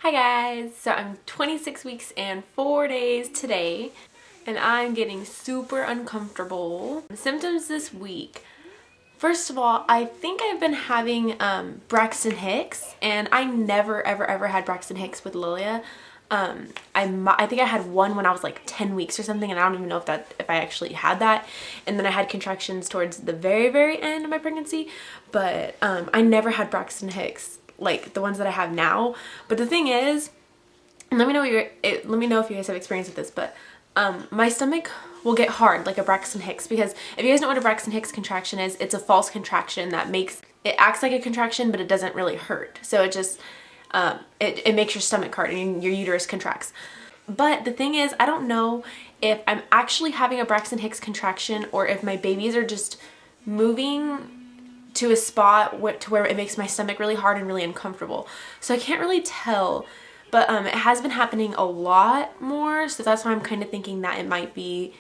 Hi guys! So I'm 26 weeks and 4 days today and I'm getting super uncomfortable. Symptoms this week. First of all, I think I've been having Braxton Hicks, and I never ever had Braxton Hicks with Lilia. I think I had one when I was like 10 weeks or something, and I don't even know if I actually had that. And then I had contractions towards the very end of my pregnancy, but I never had Braxton Hicks like the ones that I have now. But the thing is, and let me know if you guys have experience with this, but my stomach will get hard like a Braxton Hicks, because if you guys know what a Braxton Hicks contraction is, it's a false contraction that acts like a contraction, but it doesn't really hurt. So it just it makes your stomach hard and your uterus contracts. But the thing is, I don't know if I'm actually having a Braxton Hicks contraction or if my babies are just moving to a spot to where it makes my stomach really hard and really uncomfortable. So I can't really tell, but it has been happening a lot more, so that's why I'm kind of thinking that it might be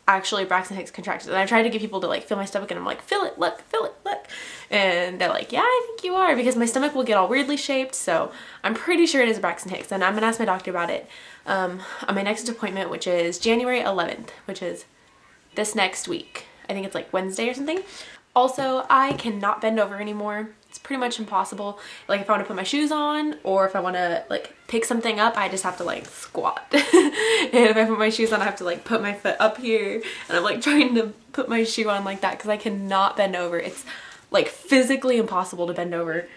actually Braxton Hicks contractions. And I tried to get people to like feel my stomach, and I'm like, feel it, look, and they're like, yeah, I think you are, because my stomach will get all weirdly shaped. So I'm pretty sure it is Braxton Hicks, and I'm gonna ask my doctor about it on my next appointment, which is January 11th, which is this next week. I think it's like Wednesday or something. Also, I cannot bend over anymore. It's pretty much impossible. Like if I want to put my shoes on, or if I want to like pick something up, I just have to like squat. And if I put my shoes on, I have to like put my foot up here, and I'm like trying to put my shoe on like that because I cannot bend over. It's like physically impossible to bend over.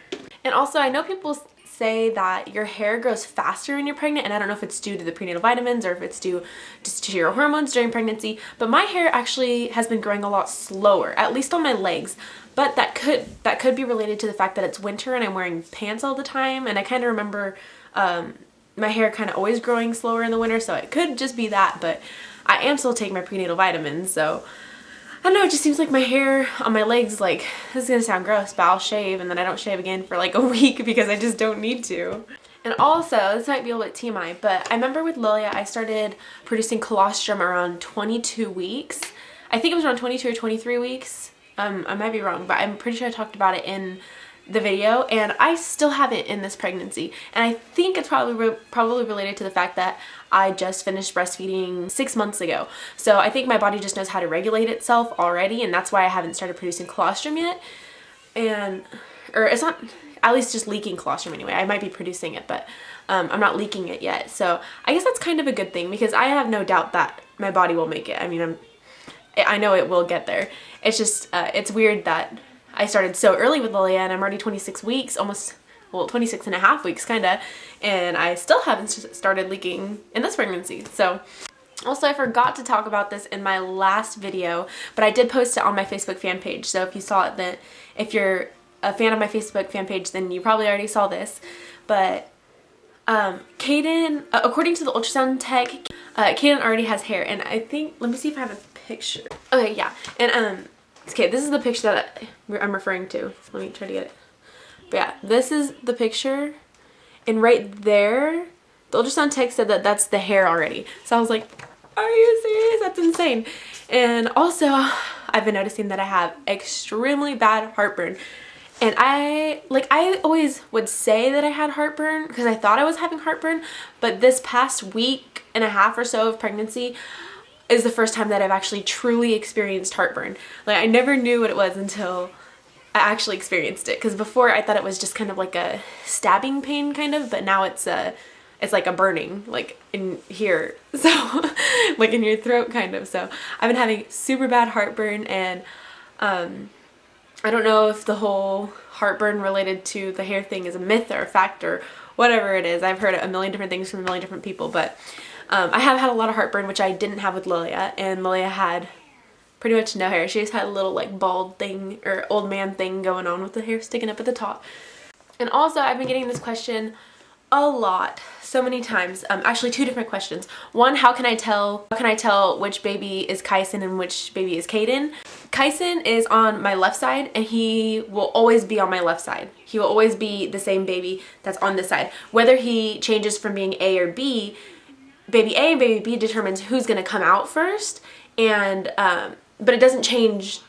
And also, I know people say that your hair grows faster when you're pregnant, and I don't know if it's due to the prenatal vitamins or if it's due just to your hormones during pregnancy, but my hair actually has been growing a lot slower, at least on my legs. But that could be related to the fact that it's winter and I'm wearing pants all the time, and I kind of remember my hair kind of always growing slower in the winter, so it could just be that. But I am still taking my prenatal vitamins, so I don't know, it just seems like my hair on my legs, like, this is gonna sound gross, but I'll shave and then I don't shave again for like a week because I just don't need to. And also, this might be a little bit TMI, but I remember with Lilia, I started producing colostrum around 22 weeks. I think it was around 22 or 23 weeks. I might be wrong, but I'm pretty sure I talked about it in the video, and I still have it in this pregnancy. And I think it's probably related to the fact that I just finished breastfeeding 6 months ago. So I think my body just knows how to regulate itself already, and that's why I haven't started producing colostrum yet. Or it's not, at least just leaking colostrum anyway. I might be producing it, but I'm not leaking it yet. So I guess that's kind of a good thing, because I have no doubt that my body will make it. I mean, I know it will get there. It's just, it's weird that I started so early with Lilia, and I'm already 26 weeks, almost, well, 26 and a half weeks kind of, and I still haven't started leaking in this pregnancy. So also, I forgot to talk about this in my last video, but I did post it on my Facebook fan page. So if you saw it, then if you're a fan of my Facebook fan page, then you probably already saw this. But Kaden, according to the ultrasound tech, Kaden already has hair, and I think, let me see if I have a picture. Okay, yeah, and okay, this is the picture that I'm referring to. Let me try to get it. But yeah, this is the picture, and right there, the ultrasound tech said that that's the hair already. So I was like, are you serious? That's insane. And also, I've been noticing that I have extremely bad heartburn. And I always would say that I had heartburn because I thought I was having heartburn, but this past week and a half or so of pregnancy is the first time that I've actually truly experienced heartburn. Like, I never knew what it was until I actually experienced it, because before I thought it was just kind of like a stabbing pain kind of, but now it's like a burning, like in here, so like in your throat kind of. So I've been having super bad heartburn, and I don't know if the whole heartburn related to the hair thing is a myth or a fact or whatever it is. I've heard a million different things from a million different people, but I have had a lot of heartburn, which I didn't have with Lilia, and Lilia had pretty much no hair. She just had a little like bald thing or old man thing going on with the hair sticking up at the top. And also, I've been getting this question a lot, so many times. Actually, two different questions. One, how can I tell which baby is Kyson and which baby is Kaden? Kyson is on my left side, and he will always be on my left side. He will always be the same baby that's on this side. Whether he changes from being A or B, baby A and baby B determines who's going to come out first, and but it doesn't change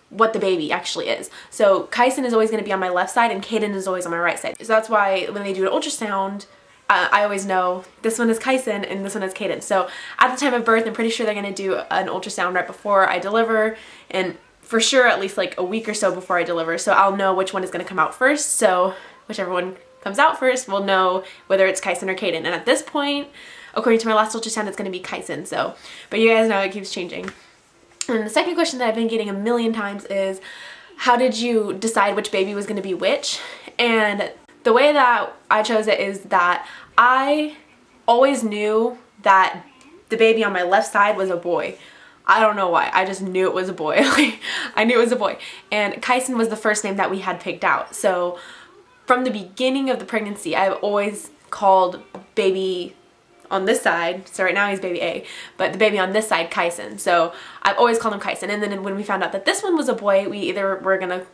what the baby actually is. So Kyson is always going to be on my left side, and Kaden is always on my right side. So that's why when they do an ultrasound, I always know this one is Kyson and this one is Caden. So at the time of birth, I'm pretty sure they're going to do an ultrasound right before I deliver, and for sure at least like a week or so before I deliver. So I'll know which one is going to come out first. So whichever one comes out first, we'll know whether it's Kyson or Caden. And at this point, according to my last ultrasound, it's going to be Kyson. So, but you guys know it keeps changing. And the second question that I've been getting a million times is, how did you decide which baby was going to be which? And the way that I chose it is that I always knew that the baby on my left side was a boy. I don't know why. I just knew it was a boy. I knew it was a boy. And Kyson was the first name that we had picked out. So from the beginning of the pregnancy, I've always called baby on this side, so right now he's baby A, but the baby on this side, Kyson. So I've always called him Kyson. And then when we found out that this one was a boy, we either were gonna,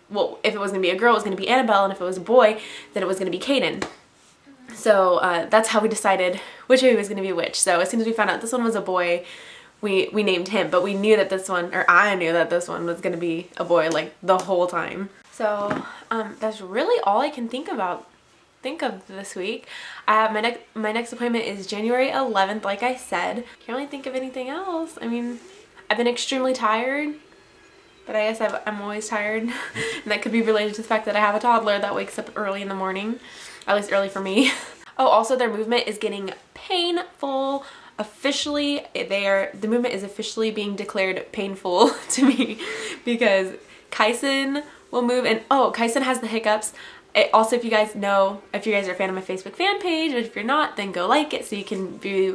well, if it was gonna be a girl, it was gonna be Annabelle, and if it was a boy, then it was gonna be Caden. So that's how we decided which baby was gonna be which. So as soon as we found out this one was a boy, we named him, but we knew that this one, or I knew that this one was gonna be a boy like the whole time. So that's really all I can think of this week. My next appointment is January 11th, like I said. Can't really think of anything else. I mean, I've been extremely tired, but I guess I'm always tired. And that could be related to the fact that I have a toddler that wakes up early in the morning, at least early for me. Oh, also their movement is getting painful. Officially, the movement is officially being declared painful to me because Kyson will move, and oh, Kyson has the hiccups. Also, if you guys know, if you guys are a fan of my Facebook fan page, or if you're not, then go like it so you can be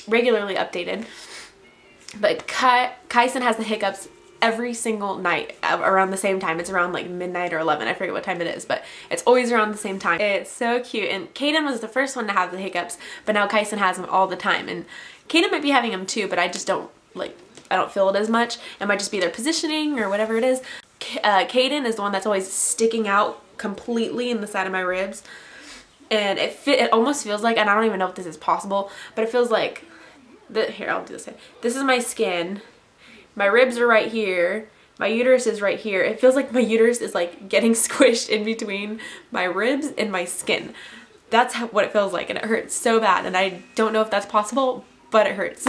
regularly updated. But Kyson has the hiccups every single night around the same time. It's around like midnight or 11. I forget what time it is, but it's always around the same time. It's so cute. And Caden was the first one to have the hiccups, but now Kyson has them all the time. And Caden might be having them too, but I just don't I don't feel it as much. It might just be their positioning or whatever it is. Caden is the one that's always sticking out completely in the side of my ribs, and it almost feels like, and I don't even know if this is possible, but it feels like here, I'll do this. This is my skin, my ribs are right here, my uterus is right here. It feels like my uterus is like getting squished in between my ribs and my skin. That's what it feels like, and it hurts so bad, and I don't know if that's possible, but it hurts.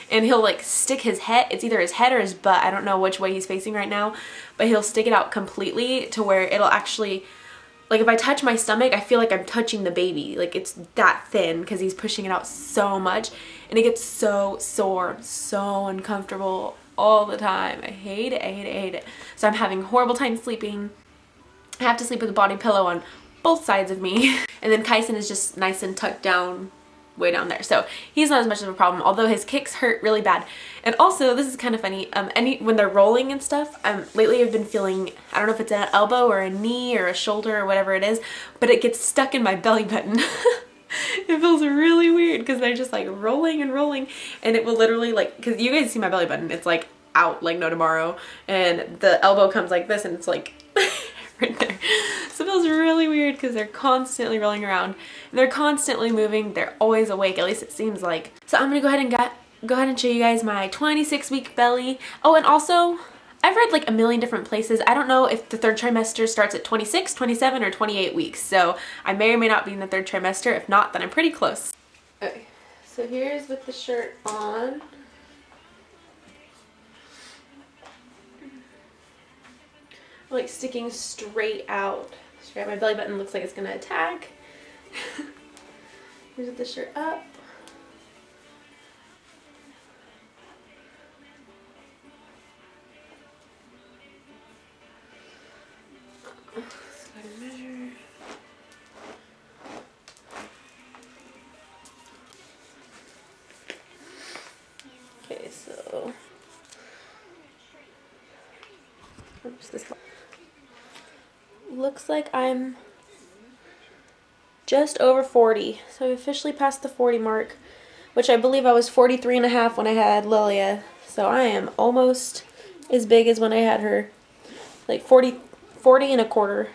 And he'll like stick his head, it's either his head or his butt, I don't know which way he's facing right now, but he'll stick it out completely to where it'll actually, like if I touch my stomach, I feel like I'm touching the baby. Like it's that thin because he's pushing it out so much, and it gets so sore, so uncomfortable all the time. I hate it, I hate it, I hate it. So I'm having a horrible time sleeping. I have to sleep with a body pillow on both sides of me. And then Kyson is just nice and tucked down way down there, so he's not as much of a problem, although his kicks hurt really bad. And also, this is kind of funny, when they're rolling and stuff, lately I've been feeling, I don't know if it's an elbow or a knee or a shoulder or whatever it is, but it gets stuck in my belly button. It feels really weird because they're just like rolling and rolling, and it will literally like, because you guys see my belly button, it's like out like no tomorrow, and the elbow comes like this, and it's like right there. So it feels really weird because they're constantly rolling around. They're constantly moving. They're always awake, at least it seems like. So I'm gonna go ahead and show you guys my 26-week belly. Oh, and also I've read like a million different places. I don't know if the third trimester starts at 26, 27, or 28 weeks. So I may or may not be in the third trimester. If not, then I'm pretty close. Okay, so here's with the shirt on. Like sticking straight out. Straight. My belly button looks like it's gonna attack. Here's with the shirt up. Let's go ahead and measure. Okay, so oops, this looks like I'm just over 40. So I officially passed the 40 mark, which I believe I was 43.5 when I had Lilia. So I am almost as big as when I had her, like 40 and a quarter.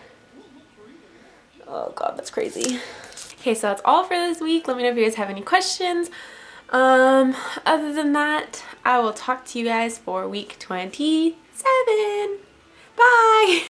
Oh God, that's crazy. Okay, so that's all for this week. Let me know if you guys have any questions. Other than that, I will talk to you guys for week 27. Bye!